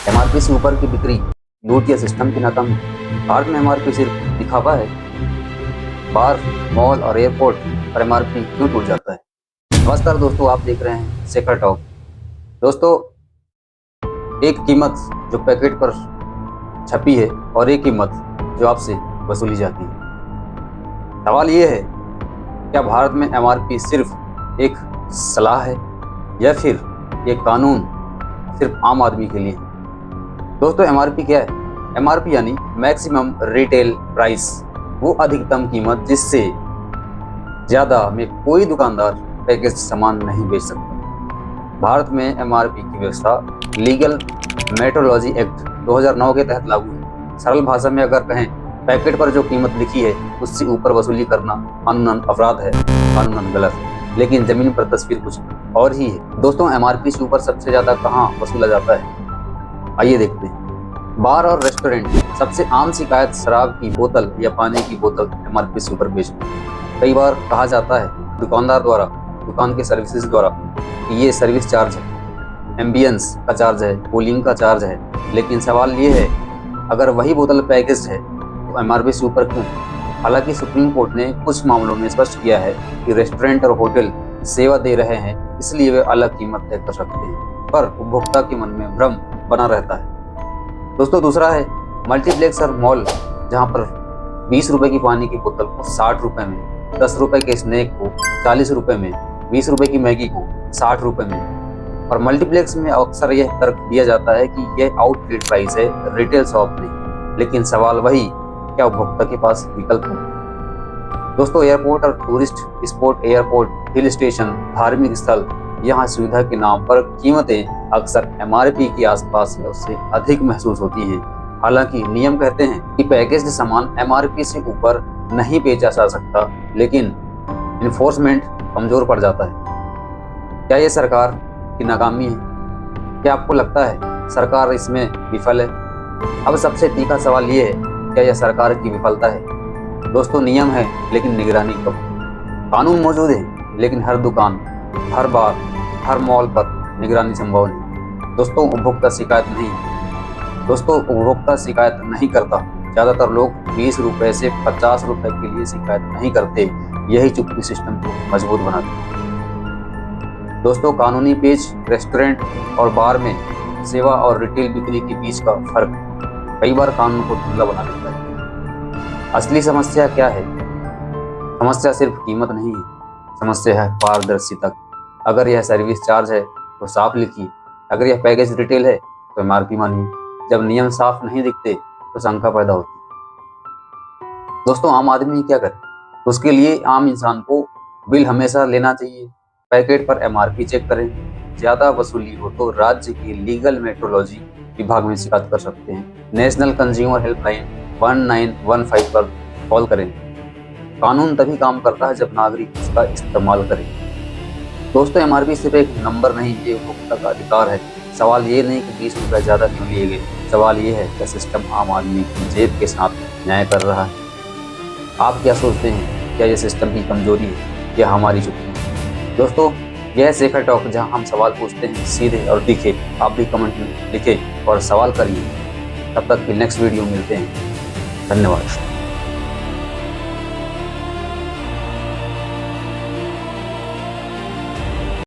MRP से ऊपर की बिक्री, लूट या सिस्टम की नाकामी। भारत में एमआरपी सिर्फ दिखावा है। बार, मॉल और एयरपोर्ट पर एमआरपी क्यों टूट जाता है? नमस्कार दोस्तों, आप देख रहे हैं सेकर टॉक। दोस्तों, एक कीमत जो पैकेट पर छपी है और एक कीमत जो आपसे वसूली जाती है। सवाल ये है, क्या भारत में एमआरपी सिर्फ एक सलाह है या फिर ये कानून सिर्फ आम आदमी के लिए? दोस्तों, एमआरपी क्या है? एमआरपी यानी मैक्सिमम रिटेल प्राइस, वो अधिकतम कीमत जिससे ज़्यादा में कोई दुकानदार पैकेज सामान नहीं बेच सकता। भारत में एमआरपी की व्यवस्था लीगल मेट्रोलॉजी एक्ट 2009 के तहत लागू है। सरल भाषा में अगर कहें, पैकेट पर जो कीमत लिखी है उससे ऊपर वसूली करना कानूनन अपराध है, कानूनन गलत है। लेकिन जमीन पर तस्वीर कुछ और ही है। दोस्तों, एमआरपी से ऊपर सबसे ज़्यादा कहाँ वसूला जाता है? आइए देखते हैं। बार और रेस्टोरेंट। सबसे आम शिकायत शराब की बोतल या पानी की बोतल एमआरपी से ऊपर बेचना। कई बार कहा जाता है दुकानदार द्वारा, दुकान के सर्विसेज द्वारा, कि ये सर्विस चार्ज है, एम्बियंस का चार्ज है, कूलिंग का चार्ज है। लेकिन सवाल ये है, अगर वही बोतल पैकेज है तो एमआरपी से ऊपर क्यों? हालांकि सुप्रीम कोर्ट ने कुछ मामलों में स्पष्ट किया है कि रेस्टोरेंट और होटल सेवा दे रहे हैं, इसलिए वे अलग कीमत तय कर सकते हैं, पर उपभोक्ता के मन में भ्रम बना रहता है। दोस्तों, दूसरा है मल्टीप्लेक्स और मॉल, जहां पर 20 रुपए की पानी की बोतल को 60 रुपए में, 10 रुपए के स्नैक को 40 रुपए में, 20 रुपए की मैगी को 60 रुपए में। और मल्टीप्लेक्स में अक्सर यह तर्क दिया जाता है कि यह आउटलेट प्राइस है, रिटेल शॉप नहीं। लेकिन सवाल वही, क्या उपभोक्ता के पास विकल्प है? दोस्तों, एयरपोर्ट और tourist spot, airport, hill station, धार्मिक स्थल, यहाँ सुविधा के नाम पर कीमतें अक्सर एमआरपी के आसपास या उससे अधिक महसूस होती हैं। हालांकि नियम कहते हैं कि पैकेज्ड सामान एमआरपी से ऊपर नहीं बेचा जा सकता, लेकिन इन्फोर्समेंट कमजोर पड़ जाता है। क्या ये सरकार की नाकामी है? क्या आपको लगता है सरकार इसमें विफल है? अब सबसे तीखा सवाल ये है, क्या यह सरकार की विफलता है? दोस्तों, नियम है लेकिन निगरानी कम। कानून मौजूद है लेकिन हर दुकान, हर बार, हर मॉल पर निगरानी संभव नहीं। दोस्तों, उपभोक्ता शिकायत नहीं करता। ज़्यादातर लोग 20 रुपए से 50 रुपए के लिए शिकायत नहीं करते। यही चुप्पी सिस्टम को मजबूत बनाती है। दोस्तों, कानूनी पेच, रेस्टोरेंट और बार में सेवा और रिटेल बिक्री के बीच का फर्क कई बार कानून को धुंधला बना देता है। असली समस्या क्या है? समस्या सिर्फ कीमत नहीं है, समस्या है पारदर्शिता। अगर यह सर्विस चार्ज है तो साफ लिखिए, अगर यह पैकेज रिटेल है तो एमआरपी मानिए। जब नियम साफ नहीं दिखते तो शंका पैदा होती है। दोस्तों, आम आदमी क्या करे? उसके लिए आम इंसान को बिल हमेशा लेना चाहिए। पैकेट पर एमआरपी चेक करें। ज़्यादा वसूली हो तो राज्य के लीगल मेट्रोलॉजी विभाग में शिकायत कर सकते हैं। नेशनल कंज्यूमर हेल्पलाइन 1915 पर कॉल करें। कानून तभी काम करता है जब नागरिक इसका इस्तेमाल करें। दोस्तों, एमआरपी सिर्फ एक नंबर नहीं, ये उपभोक्ता का अधिकार है। सवाल ये नहीं कि 20 रुपये ज़्यादा क्यों लिए गए, सवाल ये है कि सिस्टम आम आदमी की जेब के साथ न्याय कर रहा है। आप क्या सोचते हैं? क्या ये सिस्टम की कमजोरी है या हमारी चुप्पी? दोस्तों, यह सेकर टॉक, जहां हम सवाल पूछते हैं सीधे और तीखे। आप भी कमेंट में लिखें और सवाल करिए। तब तक फिर नेक्स्ट वीडियो मिलते हैं। धन्यवाद।